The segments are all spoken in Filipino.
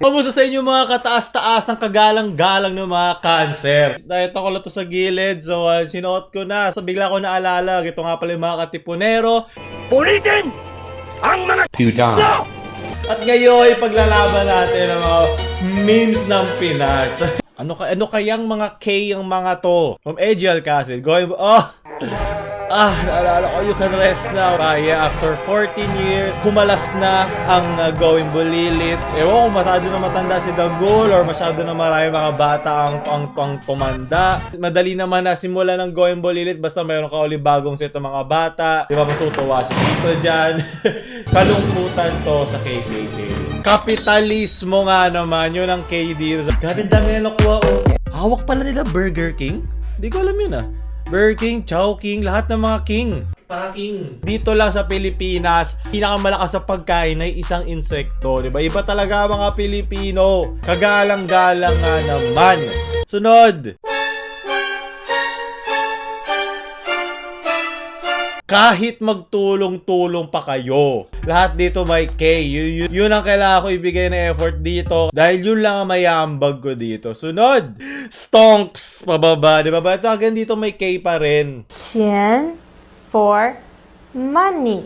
Kamusta sa inyo mga kataas-taasang kagalang-galang ng mga cancer? Dahil ako lang to sa gilid, so sinuot ko na. So bigla ko naalala, ito nga pala yung mga katipunero. Ulitin! Ang mga Puta. At ngayon, paglalaban natin ang mga memes ng Pinas. Ano kayang mga K ang mga to? From AGL kasi, going, naalala ko, you can rest now. Kaya after 14 years, kumalas na ang Going Bulilit. Ewan kung masyado na matanda si Dagul or masyado na marami mga bata ang tumanda. Madali naman na simula ng Going Bulilit basta mayroon ka ulit bagong set ng mga bata. Di ba matutuwa si Tito dyan? Kalungkutan to sa KKK. Kapitalismo nga naman, yun ang KD. Grabe dami na nakuha. Hawak pala nila Burger King? Di ko alam yun Burger King, Chow King, lahat ng mga king. King. Dito lang sa Pilipinas, pinakamalakas sa pagkain ay isang insekto, di ba? Iba talaga mga Pilipino. Kagalang-galang nga naman. Sunod. Kahit magtulong-tulong pa kayo, lahat dito may K. Yun ang kailangan ko ibigay na effort dito. Dahil yun lang ang may ambag ko dito. Sunod. Stonks. Pababa. Diba ba? Ito hanggang dito may K pa rin. 钱 for money.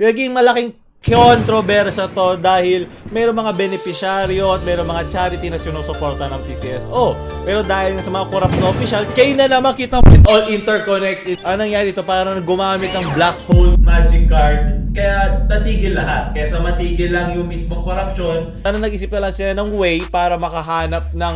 Naging malaking kontrobersya to dahil mayroong mga benepisyaryo at mayroong mga charity na sinusuporta ng PCSO. Pero dahil sa mga corrupt na official, kayo na naman kita all interconnects. Ano nangyari ito? Parang gumamit ng black hole magic card. Kaya natigil lahat. Kaya sa matigil lang yung mismong corruption, sana nag-isip na lang sila ng way para makahanap ng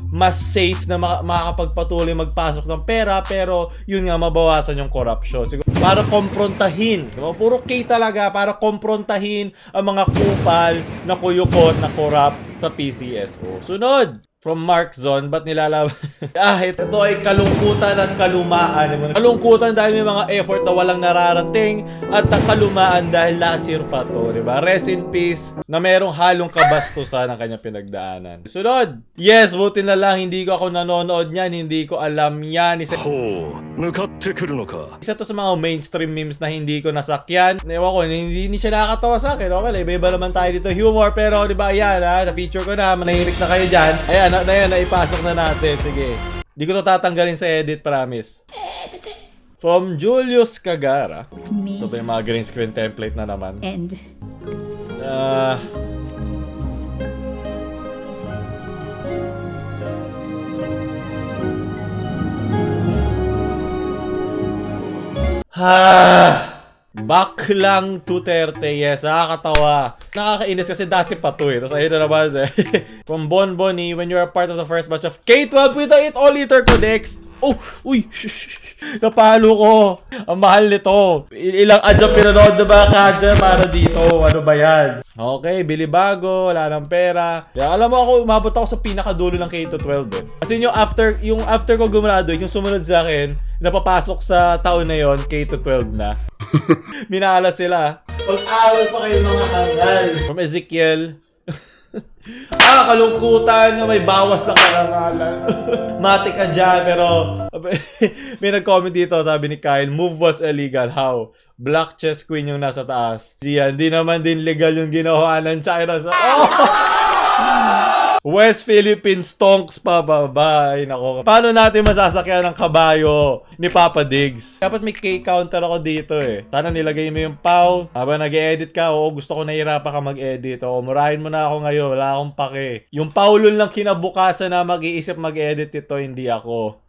mas safe na makakapagpatuloy magpasok ng pera, pero yun nga, mabawasan yung corruption. Siguro, para komprontahin. Diba? Puro K talaga, para komprontahin ang mga kupal na kuyukot na corrupt sa PCSO. Sunod! From Mark Zon, ba't nilalaban? Ito ay kalungkutan at kalumaan. Kalungkutan dahil may mga effort na walang nararating at kalumaan dahil last year pa to, diba? Rest in peace na merong halong kabastusan ang kanyang pinagdaanan. Sunod! Yes, buti na lang hindi ko ako nanonood niyan, hindi ko alam yan. Isa to sa mga mainstream memes na hindi ko nasakyan. Ewan ko, hindi siya nakakatawa sa akin. Okay, iba-iba naman tayo dito humor, pero diba yan na-feature ko na, manahirik na kayo dyan. Ayan, naipasok na natin. Sige. Di ko to tatanggalin sa edit, promise. From Julius Cagara. Ito ba yung mga green screen template na naman? And Baklang Duterte, yes, nakakatawa. Nakakainis kasi dati pa to Tapos ayun na naman From Bonboni, when you're a part of the first batch of K-12 with the It All Interconnects. Oh, uy, napalo ko. Ang mahal nito. Ilang ads ang pinanood na ba kasi para dito? Ano ba yan? Okay, bili bago, wala ng pera. Alam mo ako, umabot ako sa pinakadulo ng K-12 Kasi yung after ko gumrado, yung sumunod sa akin, napapasok sa taon na yon K-12 na. Minala sila. Pag-awal pa kayo mga hangal. From Ezekiel. Kalungkutan na may bawas na karangalan. Mati ka dyan, pero may nag-comment dito, sabi ni Kyle, move was illegal. How? Black chess queen yung nasa taas. Gian, di naman din legal yung ginawa ng China sa... West Philippines stonks pababa. Ay, nako. Paano natin masasakyan ng kabayo ni Papa Diggs? Dapat may K-counter ako dito Sana nilagay mo yung PAW. Habang nag-edit ka, gusto ko nahirapan ka mag-edit. Murahin mo na ako ngayon. Wala akong pake. Yung Paulon lang kinabukasan na mag-iisip mag-edit ito, hindi ako.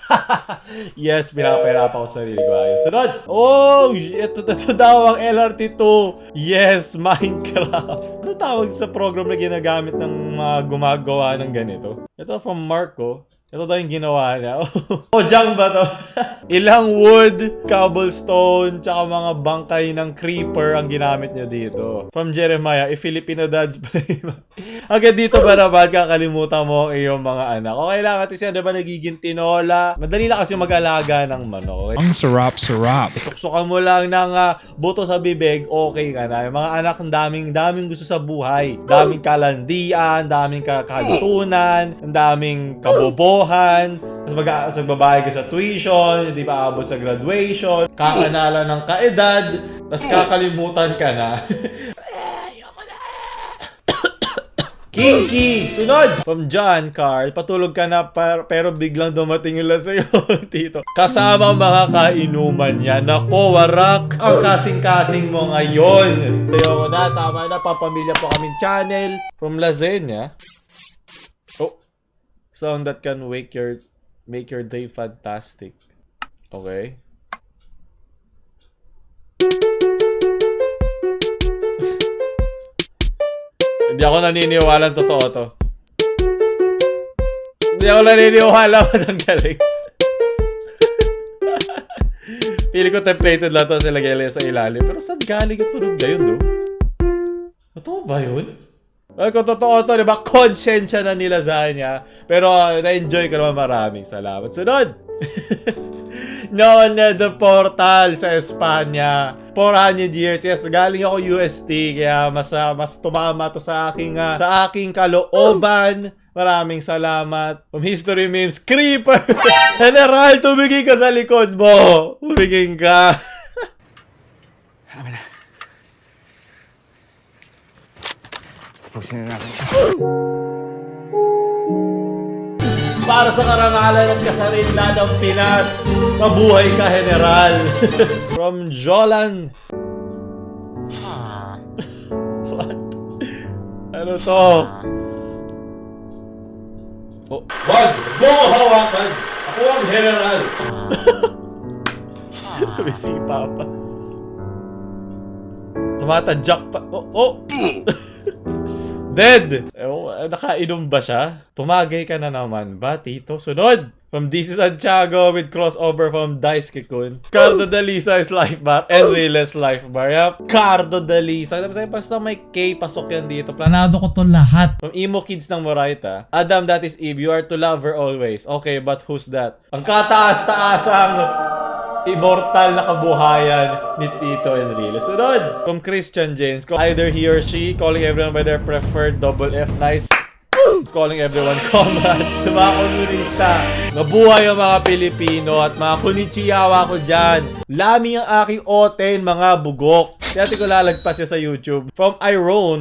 Yes, pinapahirapan ko sa sarili ko. Ayos. Sunod! Ito daw ang LRT2. Yes, Minecraft. Ano tawag sa program na ginagamit ng mga gumagawa ng ganito? Ito from Marco. Ito daw yung ginawa niya. Jang ba to? Ilang wood, cobblestone, tsaka mga bangkay ng creeper ang ginamit niya dito. From Jeremiah, Filipino dads play. Hanggang dito ba naman kakalimutan mo ang iyong mga anak? Okay lang, at siya diba nagiging tinola? Madali lang kasi mag-alaga ng manok. Ang sarap. Suksukan mo lang ng buto sa bibig, okay ka na. Yung mga anak, daming gusto sa buhay. Daming kalandian, daming kalutunan, daming kabobohan. Tapos magbabayad ka sa tuition, hindi pa abot sa graduation, kakanala ng kaedad, tapos kakalimutan ka na. Kinky! Sunod! From John Carl, patulog ka na pero biglang dumating yung lasing tito. Kasama ang mga kainuman niya. Nako, warak ang kasing-kasing mo ngayon. Ayoko na, tama na. Papamilya po kaming channel. From Lasenia. Oh. Sound that can make your day fantastic. Okay. Hindi ako naniniwala totoo to. Hindi ako naniniwala ang galing. Pili ko templated lang to sila sa ilalim. Pero saan galing yung tunog na yun, no? Totoo ba yun? Ay, kung totoo to, diba? Konsensya na nila sa kanya. Pero na-enjoy ko naman, maraming salamat. Sunod! Noon na the portal sa Espanya. 400 years. Yes, galing ako UST. Kaya mas tumama to sa aking kalooban. Maraming salamat. From History Memes, Creeper! General, tumigil ka sa likod mo! Tumigil ka! Pusin na natin. Para sa karangalan at kasarinlan ng Pinas, mabuhay ka, General! From Jolan. What? Ano to? Oh, wag mo hawakan! Ako ang General! May sipa pa. Tumatadyak pa. Oh! Dead! Nakainom ba siya? Tumagay ka na naman ba, Tito? Sunod! From DC Santiago with crossover from Daisuke Kun. Cardo Dalisa is life bar. Enriles life bar. Yup. Cardo Dalisa. Basta may K, pasok yan dito. Planado ko to lahat. From Emo Kids ng Moraita. Adam, that is Eve. You are to love her always. Okay, but who's that? Ang kataas-taasang immortal na kabuhayan ni Tito Enriles. Sunod! From Christian James. Either he or she, calling everyone by their preferred double F. Nice. Calling everyone comrade. Sa mga komunista. Mabuhay ang mga Pilipino at mga kunichiyawa ko dyan. Laming ang aking oten, mga bugok. Dati ko lalagpas siya sa YouTube. From Iron.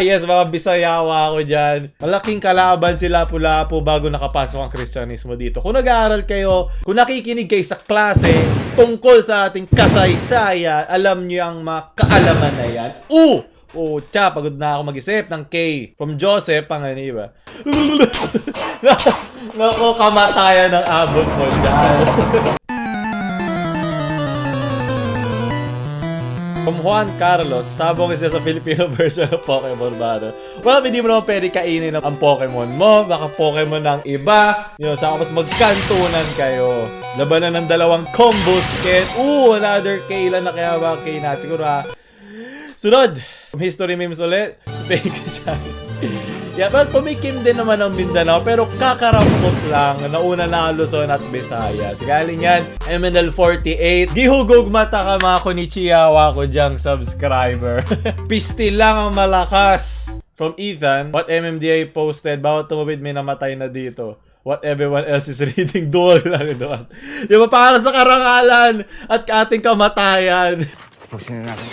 Yes, mga Bisayawa ako dyan. Malaking kalaban sila Lapu-Lapu bago nakapasok ang Kristyanismo dito. Kung nag-aaral kayo, kung nakikinig kayo sa klase tungkol sa ating kasaysayan, alam nyo ang mga kaalaman na yan. Pagod na ako mag-isip ng K. From Joseph, panganiba. Naku, kamatayan ng abot mo dyan. From Juan Carlos, sabong is just a Filipino version of Pokemon Battle. Well, hindi mo naman pwede kainin ang Pokemon mo. Baka Pokemon ng iba. Yun, saka mas magkantunan kayo. Labanan ng dalawang combo skin. Another K lang na kaya ba K na. Siguro Sunod! From History Memes ulit. Spain ka siya. Yeah, well, tumikim din naman ang Mindanao pero kakarampot lang. Nauna na Luzon at Visayas. Galing yan, MNL48. Gihugog mata ka mga kunichiyawa ko dyang subscriber. Pistil lang ang malakas. From Ethan, what MMDA posted, bawat tumawid may namatay na dito. What everyone else is reading, duwag lang doon. Di ba para sa karangalan at ating kamatayan. Pusin na natin.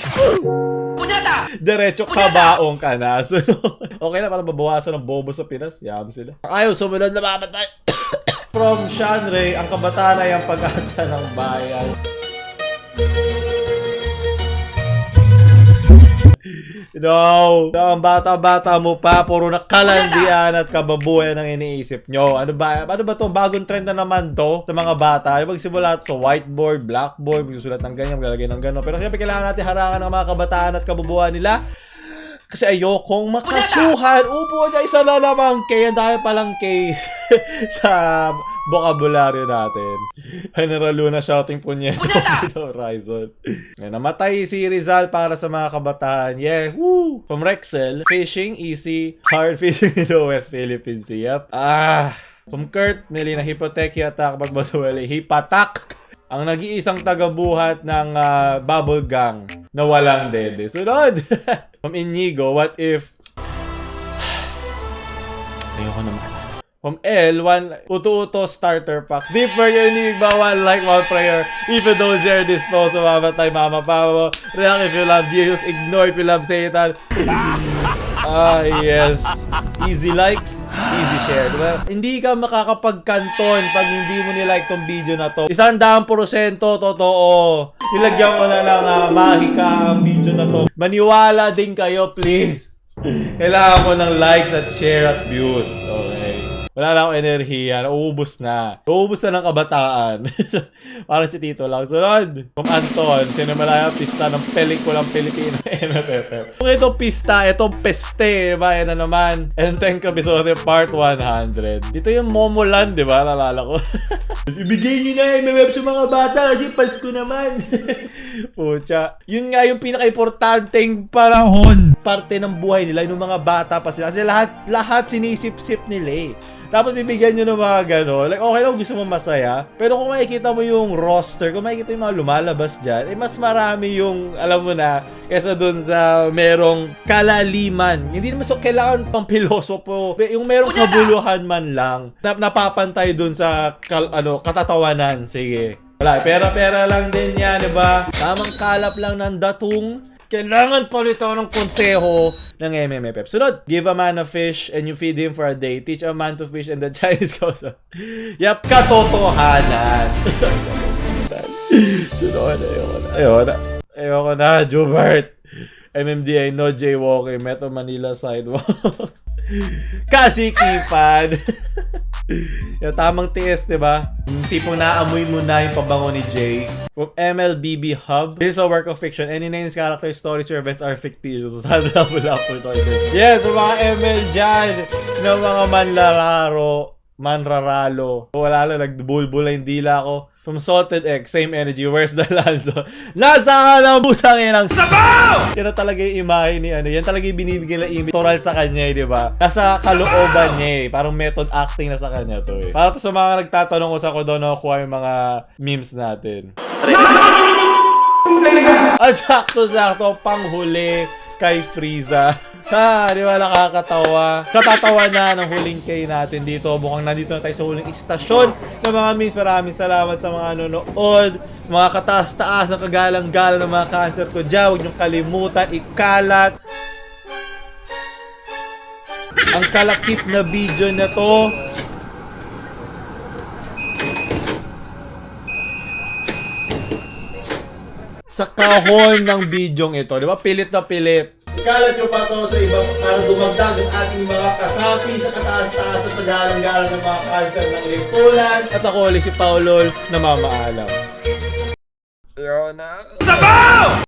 Diretso kabaong ka na. So, okay na, para mabawasan ng bobo sa Pinas. Yam sila. Ayaw sumunod na mamatay. From Shanrey, ang kabataan ay ang pag-asa ng bayan. No, ang bata-bata mo pa, puro na kalandian at kababuyan ang iniisip nyo. Ano ba to? Bagong trend na naman to sa mga bata. Magsimula to sa whiteboard, blackboard, magsusulat ng ganyan, maglalagay ng gano'n. Pero siyempre kailangan natin harangan ng mga kabataan at kababuyan nila. Kasi ayokong makasuhan. Upo dyan, isa na naman K. Ang dahil palang K sa bokabularyo natin. General Luna shouting punyeta dito, Horizon. Namatay si Rizal para sa mga kabataan. Yeah, woo! From Rexel, fishing, easy, hard fishing in the West Philippines. Yep. From Kurt, nili na hypotheque, attack, magbasuwali, hipatak. Ang nag-iisang tagabuhat ng bubble gang na walang dede. Sunod! From Inigo, what if... Ayoko naman. From L, 1 uto-uto starter pack. Deeper unique ba, 1 like, 1 prayer. If you don't share this post, mamatay mama pa mo. React if you love Jesus, ignore if you love Satan. Yes. Easy likes, easy share. Diba? Hindi ka makakapagkanton pag hindi mo nilike tong video na to. 100% totoo. Nilagyan ko na lang mahika ang video na to. Maniwala din kayo, please. Kailangan ko ng likes at share at views. Okay. Wala na akong enerhiya. Nauubos na. Nauubos na ng kabataan. Parang si Tito lang. Sunod. From Anton. Sinamalaya pista ng pelikulang Pilipino. MFFF. Kung itong pista, itong peste. Diba? Yan na naman. And 10 episode part 100. Ito yung Momoland, diba? Nalala ko. Ibigay nyo na MMF sa mga bata kasi Pasko naman. Pucha. Yun nga yung pinaka-importanteng panahon. Parte ng buhay nila. Yung mga bata pa sila. Kasi lahat sinisip-sip nila eh. Tapos bibigyan nyo ng mga gano'n. Like, okay lang gusto mo masaya. Pero kung makikita mo yung roster, kung makikita yung mga lumalabas dyan, eh mas marami yung, alam mo na, kesa dun sa merong kalaliman. Hindi naman so kailangan pang pilosopo. Yung merong kabuluhan man lang, napapantay dun sa katatawanan. Sige. Wala, pera-pera lang din yan, diba? Tamang kalap lang ng datong. Kailangan pa rin ng konseho ng MMFF. Sunod, give a man a fish and you feed him for a day. Teach a man to fish and the Chinese goes on. Yap, katotohanan. Sunod, ayoko na, Jubert. MMDA, no jaywalking, Metro Manila sidewalks. Kasikipan. Yung tamang tiis, diba? Yung tipong naamoy mo na yung pabango ni Jay. From MLBB Hub. This is a work of fiction. Any names, characters, stories, or events are fictitious. Yes, mga ML dyan. Ng mga manraralo. Wala lang, nagbulbula yung dila ko. From Salted Egg, same energy. Where's the Lanzo? Nasa ka ng butang inang sabaw! Yan na talaga yung imahe ni ano. Yan talaga yung binibigyan na image. Toral sa kanya, di ba? Nasa kalooban niya eh. Parang method acting na sa kanya to eh. Para to sa mga nagtatanong kung saan ko daw nakukuha yung mga memes natin. At sakto-sakto, panghuli kay Frieza. Di ba nakakatawa? Katatawa na ng huling kay natin dito. Mukhang nandito na tayo sa huling istasyon ng mga memes. Maraming salamat sa mga nanonood. Mga kataas-taas ang kagalang-galang ng mga cancer ko dyan. Huwag niyong kalimutan, ikalat ang kalakip na video na to. Sa kahon ng bidyong ito. Di ba? Pilit na pilit. Ikalat nyo pa ito sa ibang para dumagdag ang ating mga kasapi sa kataas-taas at pagalang-galang ng mga cancer ng lipunan. At ako ulit si Paulol na mamaalam. Sabaw!